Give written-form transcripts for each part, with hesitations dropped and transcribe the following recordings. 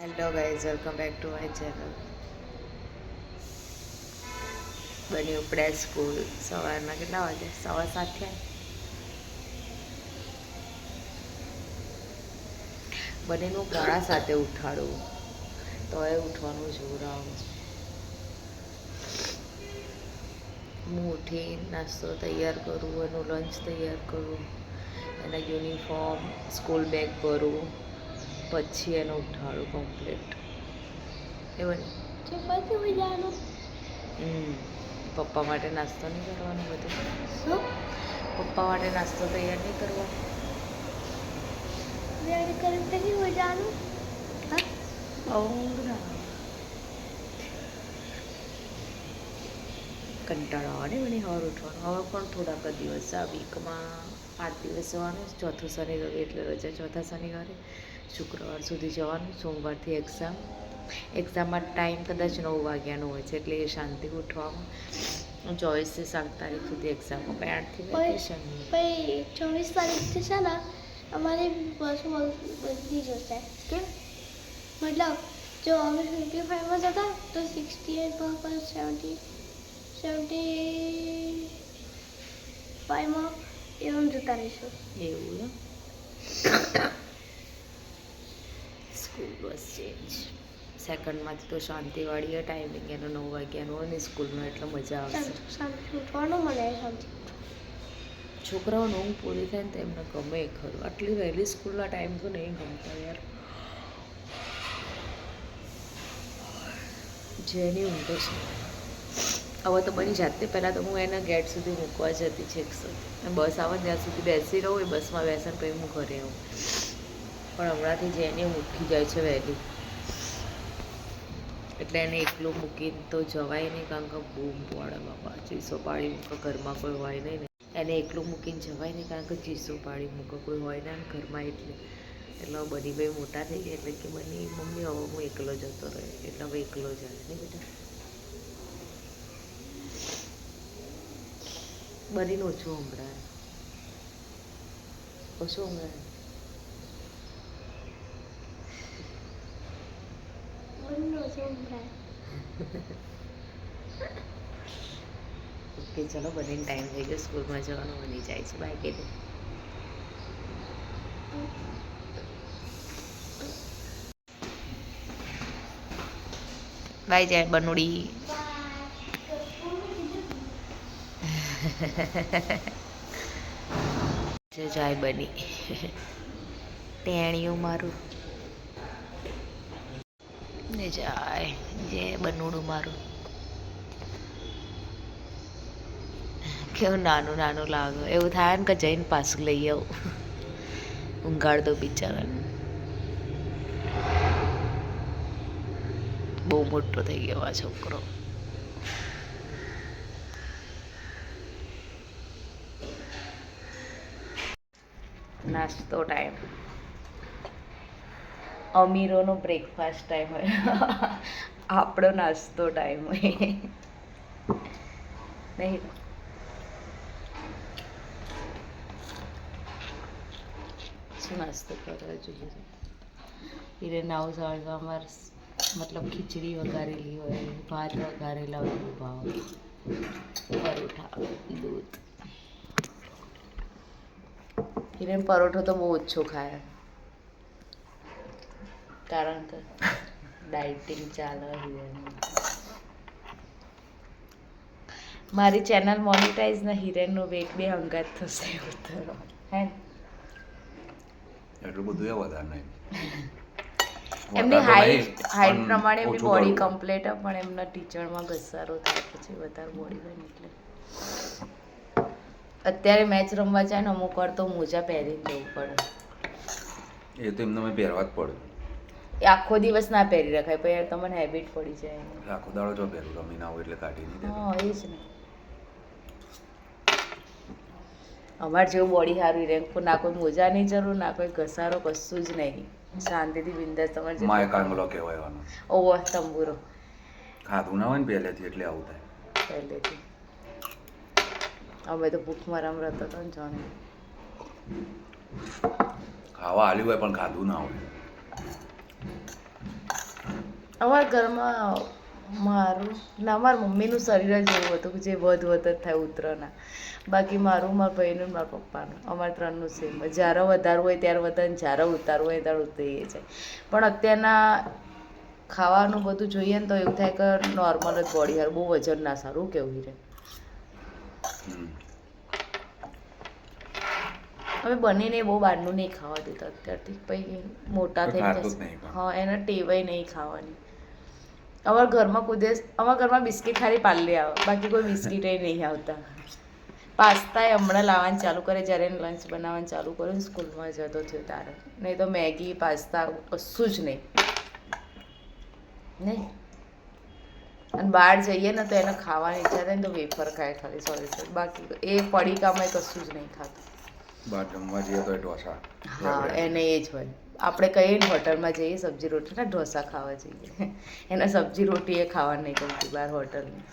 Hello guys, welcome back to my channel. બની ઉપડ્યા school. સવારના કેટલા વાગે? 7:15 થયા. બનીનું પોણા સાથે ઉઠાડું તો એ ઉઠવાનું જોર આવે છે. હું ઉઠી નાસ્તો તૈયાર કરું, એનું લંચ તૈયાર કરું, એના યુનિફોર્મ સ્કૂલ બેગ ભરું, પછી એને ઉઠાડું કમ્પ્લીટ. એ બની પપ્પા માટે નાસ્તો નહીં કરવાનો બધું? પપ્પા માટે નાસ્તો તૈયાર નહીં કરવાનો? કંટાળો આવે ને મને સવાર ઉઠવાનો. હવે પણ થોડાક જ દિવસ આ વીકમાં 8 દિવસ જવાનું. ચોથો શનિ રવિ એટલે રજા. ચોથા શનિવારે શુક્રવાર સુધી જવાનું. સોમવારથી એક્ઝામમાં ટાઈમ કદાચ 9 વાગ્યાનો હોય છે, એટલે એ શાંતિ ઉઠવામાં. 24 થી 7 તારીખ સુધી એક્ઝામમાં, 8થી વેકેશન. 24 તારીખથી છે ને અમારી બસ બધી જશે. કેમ? મતલબ જો અમે 55માં જતા તો 68 પર 75માં એવું જતા રહીશું. એવું એમ? School bus change. સેકન્ડમાંથી તો શાંતિવાળી ટાઈમિંગ એનો 9 વાગ્યાનો હોય ને સ્કૂલનો, એટલે મજા આવશે. ઉઠવાનું મને શાંતિ. છોકરાઓને ઊંઘ પૂરી થાય ને તો એમને ગમે ખરું. આટલી વહેલી સ્કૂલના ટાઈમ તો નહીં ગમતા યાર. જેની ઊંઘ છે. હવે તો બની જાતે. પહેલાં તો હું એને ગેટ સુધી મૂકવા જતી છેક સુધી. બસ આવે ત્યાં સુધી બેસી રહું, એ બસમાં બેસીને પછી હું ઘરે આવું. પણ હમણાંથી જેની ઉઠી જાય છે વહેલી, એટલે એને એકલું મૂકીને તો જવાય નહીં, કારણ કે બૂમ પડે બાપા. ચીસો પાડી મૂકે, ઘરમાં કોઈ હોય નહીં ને. એને એકલું મૂકીને જવાય નહીં, કારણ કે ચીસો પાડી મૂકે, કોઈ હોય ને ઘરમાં. એટલે બની ભાઈ મોટા થઈ ગયા એટલે કે બની મમ્મી હવે હું એકલો જતો રહે, એટલે હવે એકલો જાય નહીં બેટા. બનીને ઓછું સંભળાય, ઓછું સંભળાય. ઓકે ચલો, બનીને ટાઈમ થઈ ગયો સ્કૂલમાં જવાનો. બની જાય છે. બાય કે બાય જાય બનુડી. જાય બની ટેણીયું મારું ને જાય જે બનુડું મારું. કેવું નાનું નાનું લાગે. એવું થાય ને કે જઈને પાછું લઈ આવું. ઊંઘાડ દો બિચારાને. બહુ મોટો થઈ ગયો આ છોકરો. નાસ્તો ટાઈમ. અમીરોનો બ્રેકફાસ્ટ ટાઈમ હોય, આપણો નાસ્તો ટાઈમ હોય નહીં. શું નાસ્તો કરવા જોઈએ? હિરેન આવું સવારમાં મતલબ ખીચડી વઘારેલી હોય, ભાત વઘારેલા હોય, ભાવ પરોઠા, દૂધ. હિરેન પરોઠો તો બહુ ઓછો ખાય, કારણ કે ડાયટિંગ ચાલે હિરેન. મારી ચેનલ મોનિટાઈઝ ને હિરેનનું વેટ બે હંગાત થશે એવું તો હે. એટલું બધું એ વધારે નહીં. એમની હાઈટ પ્રમાણે એમની બોડી કમ્પ્લીટ, પણ એમના ટીચરમાં ઘસારો થાય પછી વધારે બોડી બને. એટલે અત્યારે મેચ રમવા જાય ને અમુક વાર તો મોજા પહેરીને જવું પડે. એ તો એમને મેં પહેરવા જ પડે. એ આખો દિવસ ના પહેરી રખાય, પછી તમને હેબિટ પડી જાય. આખો દાડો જો પહેરું, રમીને આવું એટલે કાઢી નહીં દેતો. હા એ જ ને. અમારે જેવું બોડી સારું રહે, ના કોઈ મોજાની જરૂર, ના કોઈ ઘસારો, કશું જ નહીં. શાંતિથી બિંદાસ તમારે. માય કાંગલો કહેવાય એનો. ઓવો તંબુરો. ખાધું ના હોય ને પહેલેથી એટલે આવું થાય. પહેલેથી અમે તો ભૂખમાં રમતો હતો ને જાણે. ખાવા આલ્યું હોય પણ ખાધું ના હોય. અમારા ઘરમાં મારું ના મારા મમ્મીનું શરીર જ એવું હતું કે જે વધ જ થાય ઉત્તરના. બાકી મારું, મારા ભાઈનું, મારા પપ્પાનું, અમારે ત્રણનું સેમ. જ્યારે વધારવું હોય ત્યારે વધારે, જ્યારે ઉતારવું હોય ત્યારે ઉતરી જાય. પણ અત્યારના ખાવાનું બધું જોઈએ ને તો એવું થાય કે નોર્મલ જ બોડી હાર, બહુ વજન ના સારું કેવું રહે. હમ. હવે બનીને બહુ બહારનું નહીં ખાવા દેતા અત્યારથી, પછી મોટા થઈ ખાતું જ જશે. નહીં પણ. હા, એને ટેવાય નહીં ખાવાની. અમારા ઘરમાં કુદેશ, અમારા ઘરમાં બિસ્કિટ ખાલી પાર્લે આવે, બાકી કોઈ બિસ્કિટ નહીં આવતા. પાસ્તા હમણાં લાવવાનું ચાલુ કરે જ્યારે એને લંચ બનાવવાનું ચાલુ કરે ને સ્કૂલમાં જતો થયો તારે. નહીં તો મેગી, પાસ્તા કશું જ નહીં. નહીં. અને બહાર જઈએ ને તો એને ખાવાની ઈચ્છા થાય ને તો વેફર ખાય ખાલી, સોરી, બાકી એ પડીકામાં કશું જ નહીં ખાતું. બહાર જમવા જઈએ તો ઢોસા. હા, એને એ જ હોય. આપણે કહીએ ને હોટલમાં જઈએ સબ્જી રોટી ના ઢોસા ખાવા જઈએ, એને સબ્જી રોટી એ ખાવા નહીં ગમતી બહાર હોટલની.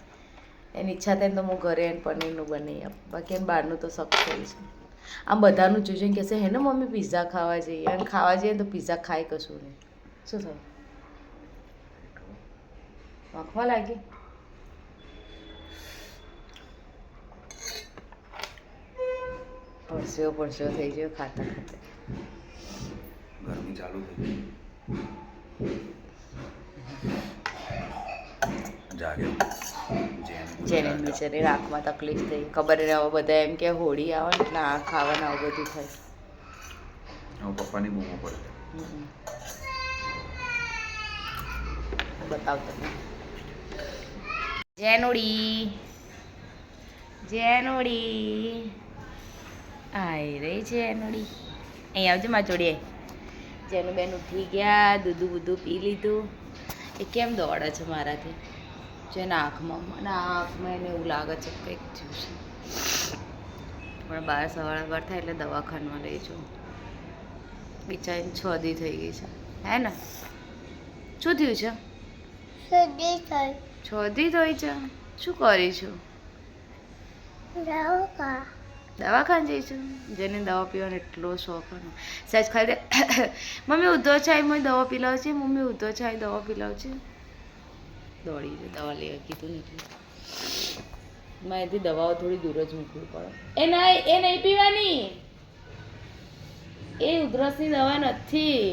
એની ઈચ્છા થાય ને તો હું ઘરે એને પનીરનું બનાવી આપું, બાકી એને બહારનું તો સખ્ત થઈ છે. આમ બધાનું જોઈને કહેશે હે ને મમ્મી પિઝા ખાવા જઈએ, અને ખાવા જઈએ તો પિઝા ખાય કશું નહીં. શું થયું? વાંખવા લાગી? પરસ્યો થઈ ગયો ખાતા ખાતા. ગરમી ચાલુ થઈ જાગે જેને બિચારી રાખમાં તકલીફ થઈ, ખબર ને હવે બધા એમ કે હોળી આવે ને એટલે આ ખાવાનું આવું બધું થાય. હવે પપ્પાની બૂમો પડે. બતાવ તમે. જેનોડી જેનોડી આય રે જેનોડી, અહીં આવજો મારા જોડે. જેનું બેન ઉઠી ગયા, દૂધું બૂધું પી લીધું. એ કેમ દોડે છે મારાથી? જેના આંખમાં એને એવું લાગે છે કંઈક થયું છે. પણ બાર સવાર થાય એટલે દવાખાનામાં લઈ જાઉં. બિચારીને 6 દી થઈ ગઈ છે, હે ને? શું થયું છે? 6 દી થઈ છે. શું કરીશું? દવાખાને જઈશું. જેને દવા પીવાનો એટલો શોખ હતો, સહેજ ખાલી મમ્મી ઉધો છે, મને દવા પીલાવ છે, મમ્મી ઉધો છે, દવા પીલાવ છે. દોડી છે દવા લેવા કીધું ને એટલે મારાથી દવાઓ થોડી દૂર જ મૂકવી પડે. એ નહીં પીવાની, એ ઉધરસની દવા નથી.